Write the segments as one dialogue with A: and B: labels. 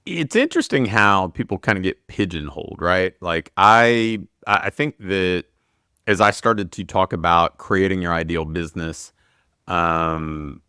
A: It's interesting how people kind of get pigeonholed, right? Like I think that as I started to talk about creating your ideal business, um,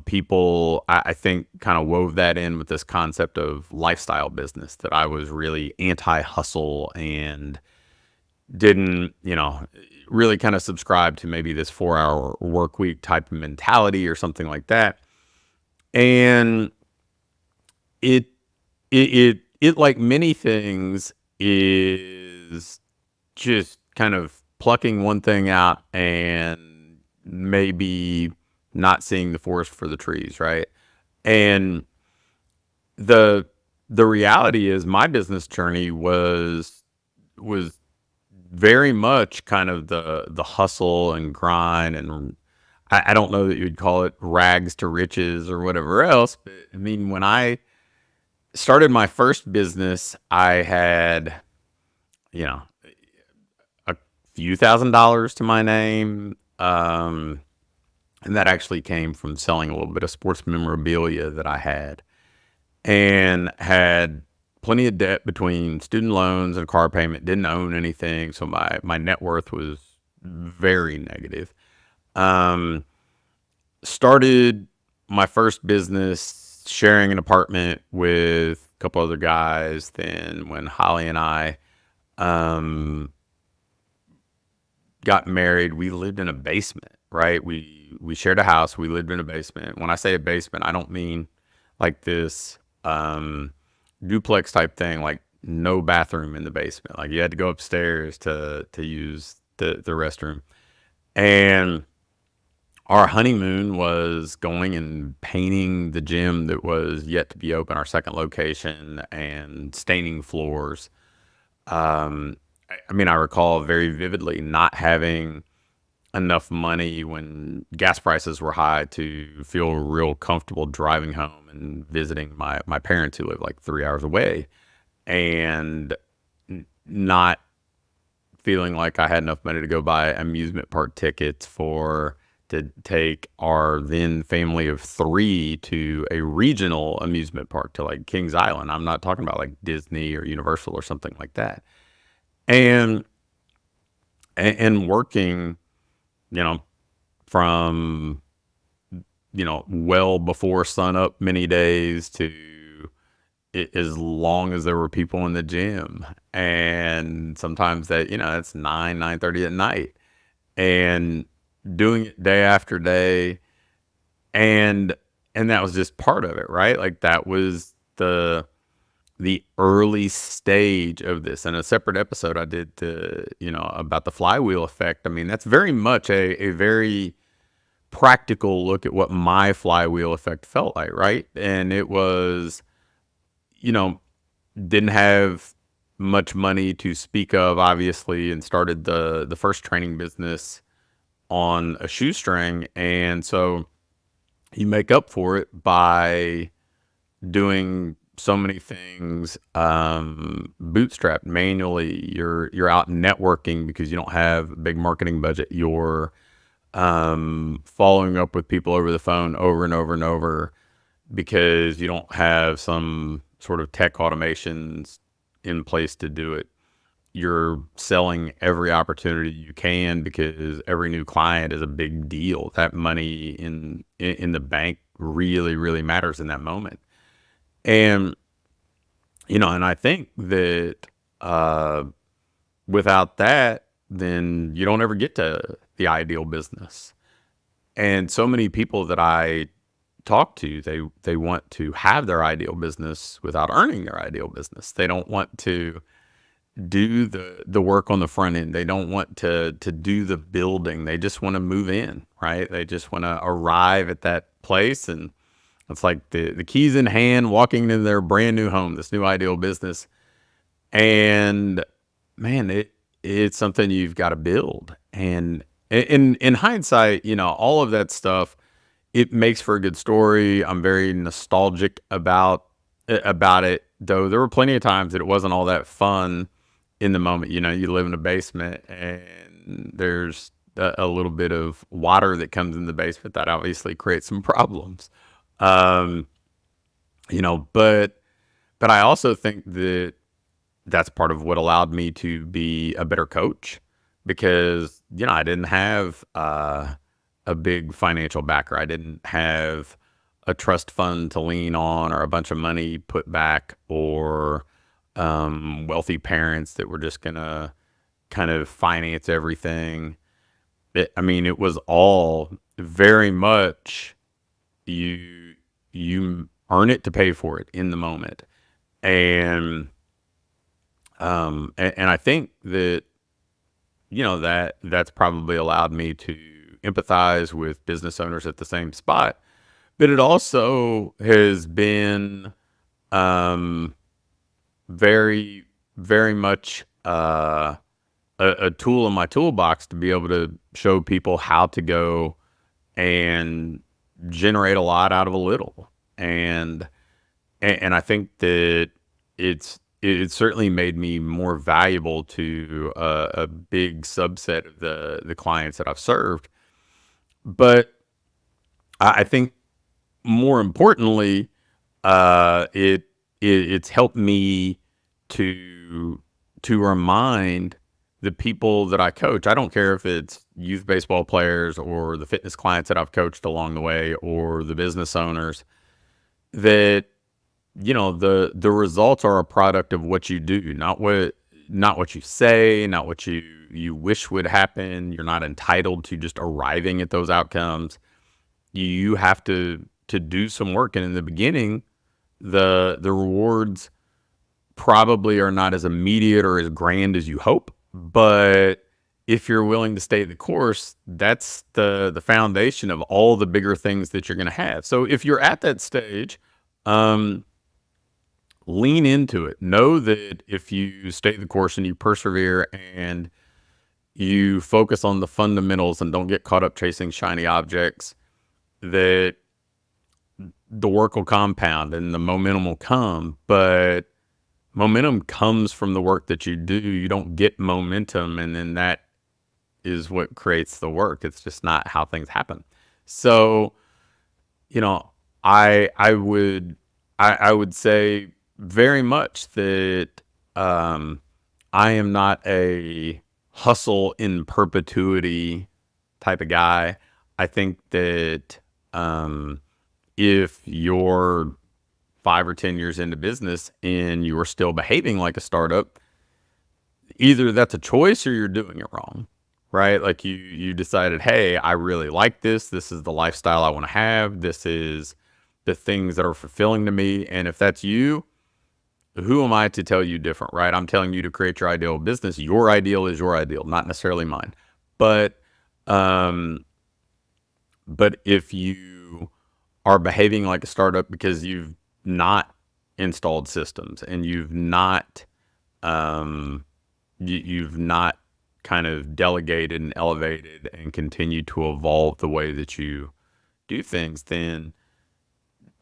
A: people I think kind of wove that in with this concept of lifestyle business that I was really anti-hustle and didn't, really kind of subscribe to maybe this 4-hour work week type of mentality or something like that. And it it like many things is just kind of plucking one thing out and maybe not seeing the forest for the trees, right? And the the reality is my business journey was very much kind of the hustle and grind, and I don't know that you'd call it rags to riches or whatever else, but I mean when I started my first business, I had, you know, a few $1,000s to my name. And that actually came from selling a little bit of sports memorabilia that I and had plenty of debt between student loans and car payment, didn't own anything. So my net worth was very negative. Um, Started my first business sharing an apartment with a couple other guys. Then when Holly and I um, got married, we lived in a basement, right? We shared a house. We lived in a basement. When I say a basement, I don't mean like this duplex type thing, like no bathroom in the basement. Like you had to go upstairs to use the restroom. And our honeymoon was going and painting the gym that was yet to be open, our second location, and staining floors. I mean, I recall very vividly not having enough money when gas prices were high to feel real comfortable driving home and visiting my parents who live like 3 hours away, and not feeling like I had enough money to go buy amusement park tickets for to take our then family of three to a regional amusement park to like Kings Island. I'm not talking about like Disney or Universal or something like that. And and working, you know, from well before sun up many days to as long as there were people in the gym, and sometimes that it's 9:30 at night, and doing it day after day, and that was just part of it, right? Like that was the early stage of this. And a separate episode I did about the flywheel effect. I mean, that's very much a very practical look at what my flywheel effect felt like, right? And it was, you know, didn't have much money to speak of, obviously, and started the first training business on a shoestring. And so you make up for it by doing so many things bootstrapped manually. You're out networking because you don't have a big marketing budget. You're following up with people over the phone over and over and over because you don't have some sort of tech automations in place to do it. You're selling every opportunity you can because every new client is a big deal. That money in the bank really really matters in that moment. And and I think that uh, without that, then you don't ever get to the ideal business. And so many people that I talk to, they want to have their ideal business without earning their ideal business. They don't want to do the work on the front end. They don't want to do the building. They just want to move in, right? They just want to arrive at that place, and it's like the keys in hand, walking into their brand new home, this new ideal business. And man, it's something you've got to build. And in hindsight, all of that stuff, it makes for a good story. I'm very nostalgic about it, though there were plenty of times that it wasn't all that fun in the moment. You live in a basement and there's a little bit of water that comes in the basement that obviously creates some problems. Um, but But I also think that that's part of what allowed me to be a better coach because, I didn't have a big financial backer. I didn't have a trust fund to lean on or a bunch of money put back or wealthy parents that were just going to kind of finance everything. It was all very much you you earn it to pay for it in the moment. And and I think that that's probably allowed me to empathize with business owners at the same spot. But it also has been um, very, very much a tool in my toolbox to be able to show people how to go and generate a lot out of a little. And I think that it certainly made me more valuable to a big subset of the clients that I've served. But I think more importantly, it's helped me to remind the people that I coach. I don't care if it's youth baseball players or the fitness clients that I've coached along the way or the business owners that the results are a product of what you do, not what you say, not what you wish would happen. You're not entitled to just arriving at those outcomes. You have to do some work, and in the beginning, the rewards probably are not as immediate or as grand as you hope. But if you're willing to stay the course, that's the foundation of all the bigger things that you're going to have. So if you're at that stage, um, lean into it. Know that if you stay the course and you persevere and you focus on the fundamentals and don't get caught up chasing shiny objects, that the work will compound and the momentum will come. But momentum comes from the work that you do. You don't get momentum, and then that is what creates the work. It's just not how things happen. So, you know, I would say very much that um, I am not a hustle in perpetuity type of guy. I think that um, if you're 5 or 10 years into business and you are still behaving like a startup, either that's a choice or you're doing it wrong, right? Like you decided, hey, I really like this. This is the lifestyle I want to have. This is the things that are fulfilling to me. And if that's you, who am I to tell you different, right? I'm telling you to create your ideal business. Your ideal is your ideal, not necessarily mine. But um, but if you are behaving like a startup because you've not installed systems and um, you've not kind of delegated and elevated and continued to evolve the way that you do things, then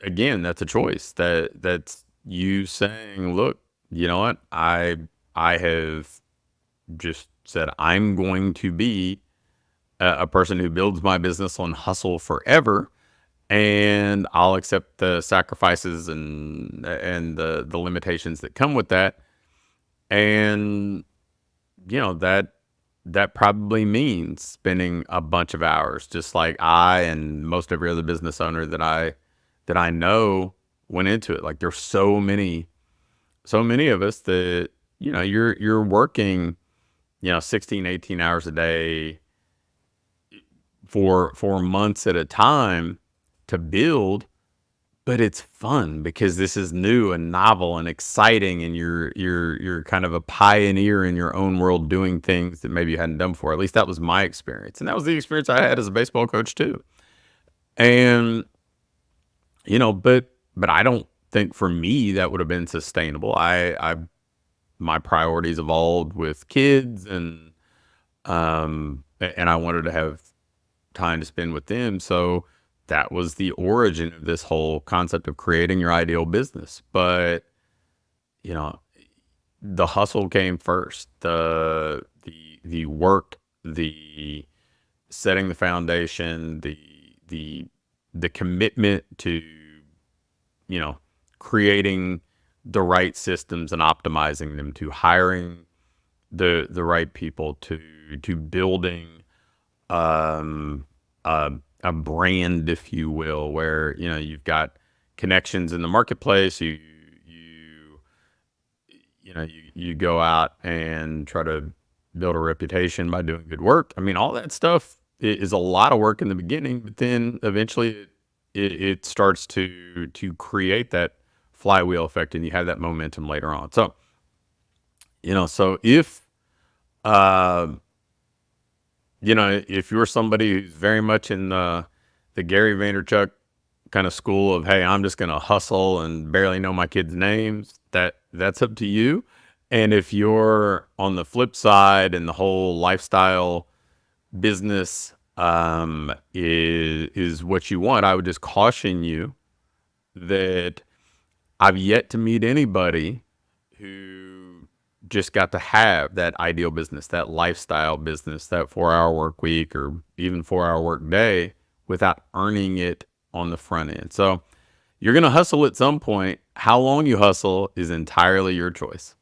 A: again, that's a choice. That's you saying, look, you know what? I have just said I'm going to be a person who builds my business on hustle forever, and I'll accept the sacrifices and the limitations that come with that. And that probably means spending a bunch of hours, just like I and most every other business owner that I know went into it. Like there's so many of us that you're working 16, 18 hours a day for months at a time to build. But it's fun because this is new and novel and exciting, and you're kind of a pioneer in your own world, doing things that maybe you hadn't done before. At least that was my experience, and that was the experience I had as a baseball coach too. And but I don't think for me that would have been sustainable. I my priorities evolved with kids, and I wanted to have time to spend with them. So that was the origin of this whole concept of creating your ideal business. But you know, the hustle came first. The work, the setting the foundation, the the commitment to you know creating the right systems and optimizing them, to hiring the right people, to building um, a brand, if you will, where you've got connections in the marketplace. You you go out and try to build a reputation by doing good work. I mean, all that stuff is a lot of work in the beginning, but then eventually it starts to create that flywheel effect, and you have that momentum later on. So so if uh, if you're somebody who's very much in the Gary Vaynerchuk kind of school of, hey, I'm just going to hustle and barely know my kids' names, that's up to you. And if you're on the flip side and the whole lifestyle business is what you want, I would just caution you that I've yet to meet anybody who just got to have that ideal business, that lifestyle business, that 4-hour work week or even 4-hour work day without earning it on the front end. So you're going to hustle at some point. How long you hustle is entirely your choice.